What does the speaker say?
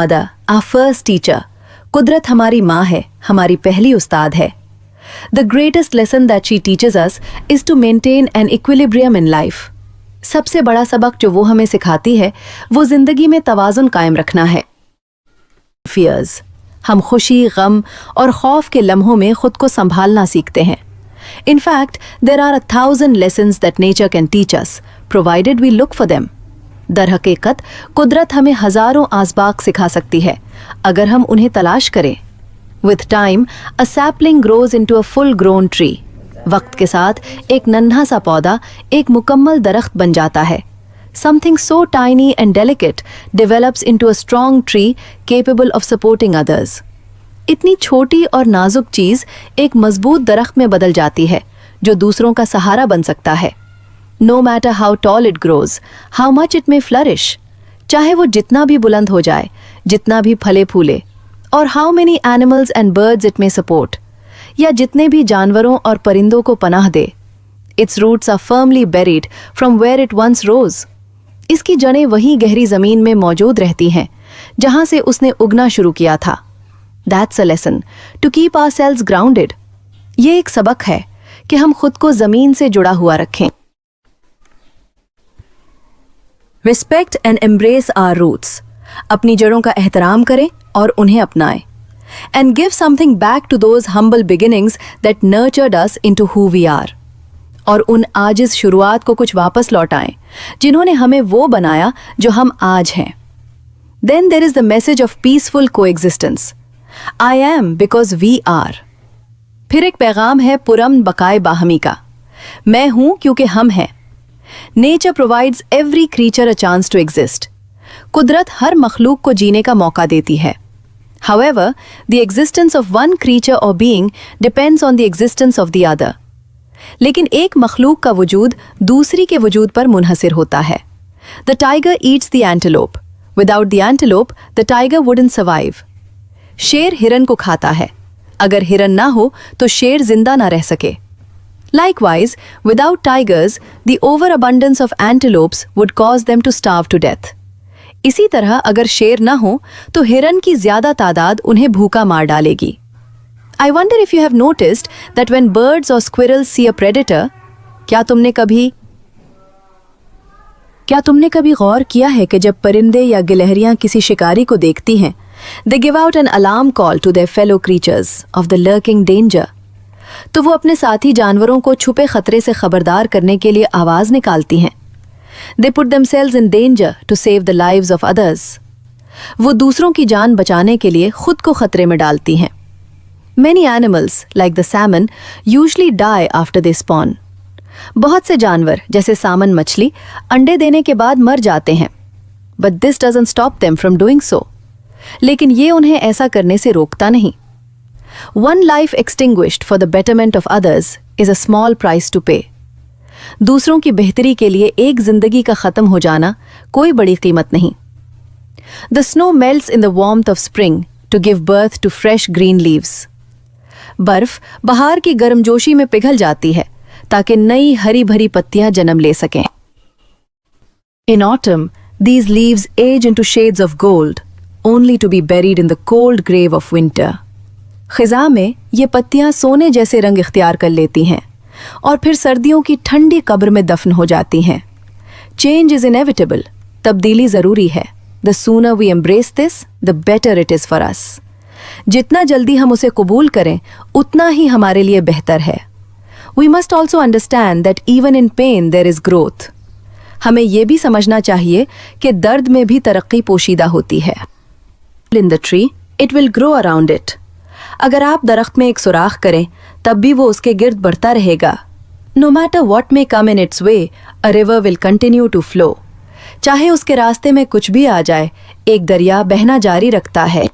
Mother, our first teacher. कुदरत हमारी माँ है, हमारी पहली उस्ताद है। The greatest lesson that she teaches us is to maintain an equilibrium in life. सबसे बड़ा सबक जो वो हमें सिखाती है वो जिंदगी में तवाज़ुन कायम रखना है। फियर्स, हम खुशी, गम और खौफ के लम्हों में खुद को संभालना सीखते हैं। In fact there are 1,000 lessons that nature can teach us provided we look for them. दर हकीकत कुदरत हमें हजारों आसबाक सिखा सकती है अगर हम उन्हें तलाश करें। With time a sapling grows into a full grown tree. वक्त के साथ एक नन्हा सा पौधा एक मुकम्मल दरख्त बन जाता है। Something so tiny and delicate develops into a strong tree capable of supporting others. इतनी छोटी और नाजुक चीज एक मजबूत दरख्त में बदल जाती है जो दूसरों का सहारा बन सकता है। No matter how tall it grows, how much it may flourish, चाहे वो जितना भी बुलंद हो जाए, जितना भी फले फूले, और how many animals and birds it may support, या जितने भी जानवरों और परिंदों को पनाह दे, its roots are firmly buried from where it once rose. इसकी जड़ें वहीं गहरी जमीन में मौजूद रहती हैं जहां से उसने उगना शुरू किया था। That's a lesson to keep ourselves grounded. ये एक सबक है कि हम खुद को जमीन से जुड़ा हुआ रखें। Respect and embrace our roots. अपनी जड़ों का एहतराम करें और उन्हें अपनाएं। And give something back to those humble beginnings that nurtured us into who we are. और उन आजिज़ शुरुआत को कुछ वापस लौटाएं जिन्होंने हमें वो बनाया जो हम आज हैं। Then there is the message of peaceful coexistence. I am because we are. फिर एक पैगाम है पुरअमन बकाए बाहमी का। मैं हूं क्योंकि हम हैं। Nature provides every creature a chance to exist. कुदरत हर मखलूक को जीने का मौका देती है। However, the existence of one creature or being depends on the existence of the other. लेकिन एक मखलूक का वजूद दूसरी के वजूद पर मुनहसिर होता है। The tiger eats the antelope. Without the antelope, the tiger wouldn't survive. शेर हिरन को खाता है। अगर हिरन ना हो तो शेर जिंदा ना रह सके। Likewise, without tigers, the overabundance of antelopes would cause them to starve to death. इसी तरह अगर शेर ना हो तो हिरन की ज्यादा तादाद उन्हें भूखा मार डालेगी। I wonder if you have noticed that when birds or squirrels see a predator, क्या तुमने कभी गौर किया है कि जब परिंदे या गिलहरियां किसी शिकारी को देखती हैं, they give out an alarm call to their fellow creatures of the lurking danger. तो वो अपने साथी जानवरों को छुपे खतरे से खबरदार करने के लिए आवाज निकालती हैं। They put themselves in danger to save the lives of others. वो दूसरों की जान बचाने के लिए खुद को खतरे में डालती हैं। Many animals, like the salmon, usually die after they spawn. बहुत से जानवर जैसे सामन मछली अंडे देने के बाद मर जाते हैं। But this doesn't stop them from doing so. लेकिन ये उन्हें ऐसा करने से रोकता नहीं। One life extinguished for the betterment of others is a small price to pay. दूसरों की बेहतरी के लिए एक जिंदगी का खत्म हो जाना कोई बड़ी कीमत नहीं। The snow melts in the warmth of spring to give birth to fresh green leaves. बर्फ बहार की गर्मजोशी में पिघल जाती है ताकि नई हरी भरी पत्तियां जन्म ले सकें। In autumn, these leaves age into shades of gold, only to be buried in the cold grave of winter. खिजा में ये पत्तियां सोने जैसे रंग इख्तियार कर लेती हैं और फिर सर्दियों की ठंडी कब्र में दफन हो जाती हैं। Change is inevitable. तब्दीली जरूरी है। The sooner we embrace this, the better it is for us. जितना जल्दी हम उसे कबूल करें उतना ही हमारे लिए बेहतर है। We must also understand that even in pain there is growth. हमें यह भी समझना चाहिए कि दर्द में भी तरक्की पोशीदा होती है। In the tree, it will grow around it. अगर आप दरख्त में एक सुराख करें तब भी वो उसके गिर्द बढ़ता रहेगा। No matter what may come in its way, a river will continue to flow. चाहे उसके रास्ते में कुछ भी आ जाए, एक दरिया बहना जारी रखता है।